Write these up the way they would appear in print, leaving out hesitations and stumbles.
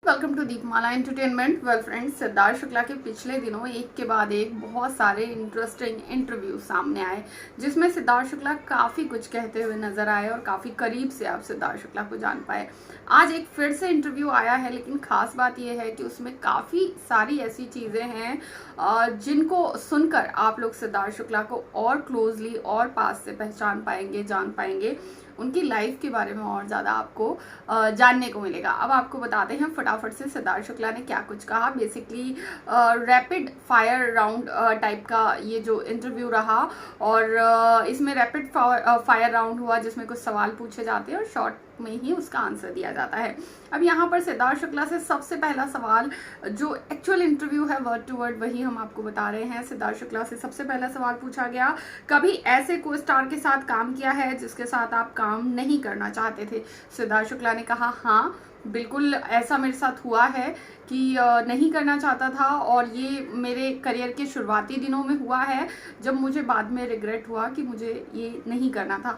Welcome to Deepmala entertainment. Well friends, Siddharth Shukla के पिछले दिनों एक के बाद एक बहुत सारे इंटरेस्टिंग इंटरव्यू सामने आए, जिसमें सिद्धार्थ शुक्ला काफ़ी कुछ कहते हुए नजर आए और काफ़ी करीब से आप सिद्धार्थ शुक्ला को जान पाए। आज एक फिर से इंटरव्यू आया है, लेकिन खास बात यह है कि उसमें काफ़ी सारी ऐसी चीज़ें हैं जिनको सुनकर आप लोग सिद्धार्थ शुक्ला को और क्लोजली और पास से पहचान पाएंगे, जान पाएंगे, उनकी लाइफ के बारे में और ज़्यादा आपको जानने को मिलेगा। अब आपको बताते हैं फटाफट से सिद्धार्थ शुक्ला ने क्या कुछ कहा। Basically rapid fire round type का ये जो इंटरव्यू रहा और इसमें रैपिड फायर राउंड हुआ, जिसमें कुछ सवाल पूछे जाते हैं और शॉर्ट में ही उसका आंसर दिया जाता है। अब यहाँ पर सिद्धार्थ शुक्ला से सबसे पहला सवाल, जो एक्चुअल इंटरव्यू है वर्ड टू वर्ड वही हम आपको बता रहे हैं। सिद्धार्थ शुक्ला से सबसे पहला सवाल पूछा गया, कभी ऐसे को स्टार के साथ काम किया है जिसके साथ आप काम नहीं करना चाहते थे? सिद्धार्थ शुक्ला ने कहा हाँ, बिल्कुल ऐसा मेरे साथ हुआ है कि नहीं करना चाहता था, और ये मेरे करियर के शुरुआती दिनों में हुआ है, जब मुझे बाद में रिग्रेट हुआ कि मुझे ये नहीं करना था।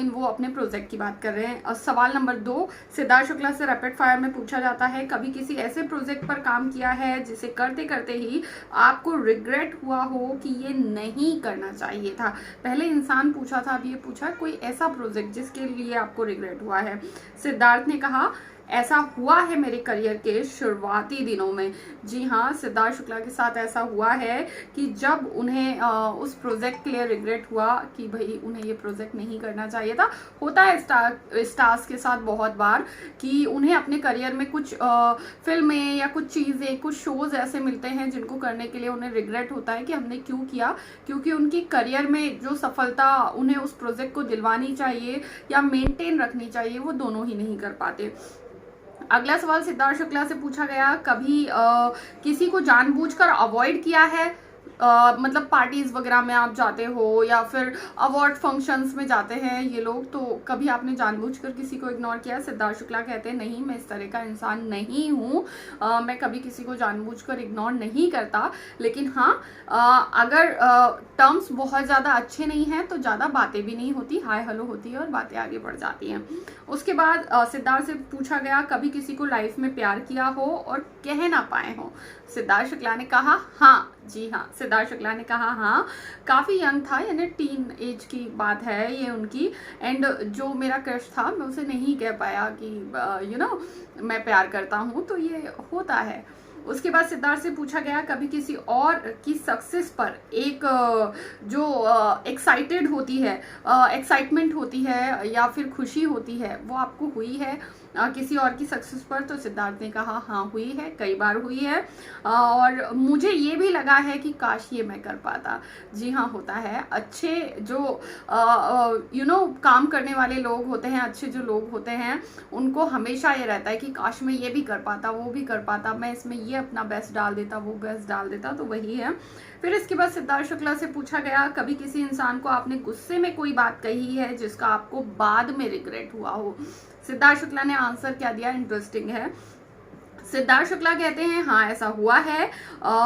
वो अपने प्रोजेक्ट की बात कर रहे हैं। और सवाल नंबर 2 सिद्धार्थ शुक्ला से रैपिड फायर में पूछा जाता है, कभी किसी ऐसे प्रोजेक्ट पर काम किया है जिसे करते करते ही आपको रिग्रेट हुआ हो कि ये नहीं करना चाहिए था? पहले इंसान पूछा था, अब ये पूछा कोई ऐसा प्रोजेक्ट जिसके लिए आपको रिग्रेट हुआ है। सिद्धार्थ ने कहा ऐसा हुआ है मेरे करियर के शुरुआती दिनों में। जी हाँ, सिद्धार्थ शुक्ला के साथ ऐसा हुआ है कि जब उन्हें उस प्रोजेक्ट के लिए रिग्रेट हुआ कि भाई उन्हें ये प्रोजेक्ट नहीं करना चाहिए था। होता है स्टार्स के साथ बहुत बार कि उन्हें अपने करियर में कुछ फिल्में या कुछ चीज़ें, कुछ शोज ऐसे मिलते हैं जिनको करने के लिए उन्हें रिग्रेट होता है कि हमने क्यों किया, क्योंकि उनकी करियर में जो सफलता उन्हें उस प्रोजेक्ट को दिलवानी चाहिए या मेंटेन रखनी चाहिए, वो दोनों ही नहीं कर पाते। अगला सवाल सिद्धार्थ शुक्ला से पूछा गया, कभी किसी को जानबूझकर अवॉइड किया है? मतलब पार्टीज वगैरह में आप जाते हो या फिर अवार्ड फंक्शंस में जाते हैं ये लोग, तो कभी आपने जानबूझकर किसी को इग्नोर किया? सिद्धार्थ शुक्ला कहते हैं नहीं, मैं इस तरह का इंसान नहीं हूँ, मैं कभी किसी को जानबूझकर इग्नोर नहीं करता। लेकिन हाँ, अगर टर्म्स बहुत ज़्यादा अच्छे नहीं हैं तो ज़्यादा बातें भी नहीं होती, हाय हेलो होती है और बातें आगे बढ़ जाती हैं। उसके बाद सिद्धार्थ से पूछा गया, कभी किसी को लाइफ में प्यार किया हो और कह ना पाए हो? सिद्धार्थ शुक्ला ने कहा हाँ, जी हाँ। सिद्धार्थ शुक्ला ने कहा हाँ, काफ़ी यंग था, यानी टीन एज की बात है ये उनकी, एंड जो मेरा क्रश था मैं उसे नहीं कह पाया कि मैं प्यार करता हूँ, तो ये होता है। उसके बाद सिद्धार्थ से पूछा गया, कभी किसी और की सक्सेस पर एक जो एक्साइटेड होती है, एक्साइटमेंट होती है या फिर खुशी होती है, वो आपको हुई है किसी और की सक्सेस पर? तो सिद्धार्थ ने कहा हाँ, हुई है, कई बार हुई है, और मुझे ये भी लगा है कि काश ये मैं कर पाता। जी हाँ, होता है। अच्छे जो काम करने वाले लोग होते हैं, अच्छे जो लोग होते हैं, उनको हमेशा ये रहता है कि काश मैं ये भी कर पाता, वो भी कर पाता, मैं इसमें ये अपना बेस्ट डाल देता, वो बेस्ट डाल देता। तो वही है। फिर इसके बाद सिद्धार्थ शुक्ला से पूछा गया, कभी किसी इंसान को आपने गुस्से में कोई बात कही है जिसका आपको बाद में रिग्रेट हुआ हो? सिद्धार्थ शुक्ला ने आंसर क्या दिया, इंटरेस्टिंग है। सिद्धार्थ शुक्ला कहते हैं हाँ, ऐसा हुआ है।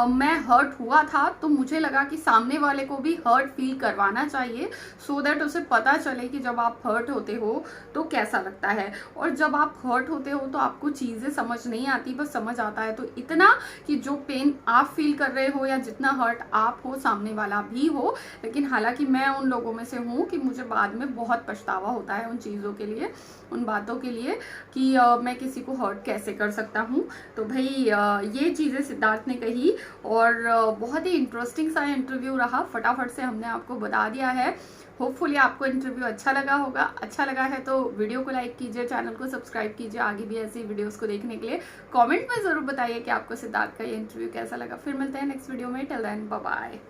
मैं हर्ट हुआ था तो मुझे लगा कि सामने वाले को भी हर्ट फील करवाना चाहिए, सो दैट उसे पता चले कि जब आप हर्ट होते हो तो कैसा लगता है, और जब आप हर्ट होते हो तो आपको चीज़ें समझ नहीं आती, बस समझ आता है तो इतना कि जो पेन आप फील कर रहे हो या जितना हर्ट आप हो, सामने वाला भी हो। लेकिन हालांकि मैं उन लोगों में से हूँ कि मुझे बाद में बहुत पछतावा होता है उन चीज़ों के लिए, उन बातों के लिए कि मैं किसी को हर्ट कैसे कर सकता हूँ। तो भाई ये चीज़ें सिद्धार्थ ने कही, और बहुत ही इंटरेस्टिंग सा इंटरव्यू रहा। फटाफट से हमने आपको बता दिया है। होपफुली आपको इंटरव्यू अच्छा लगा होगा। अच्छा लगा है तो वीडियो को लाइक कीजिए, चैनल को सब्सक्राइब कीजिए आगे भी ऐसी वीडियोस को देखने के लिए। कमेंट में ज़रूर बताइए कि आपको सिद्धार्थ का ये इंटरव्यू कैसा लगा। फिर मिलते हैं नेक्स्ट वीडियो में। Till then bye bye.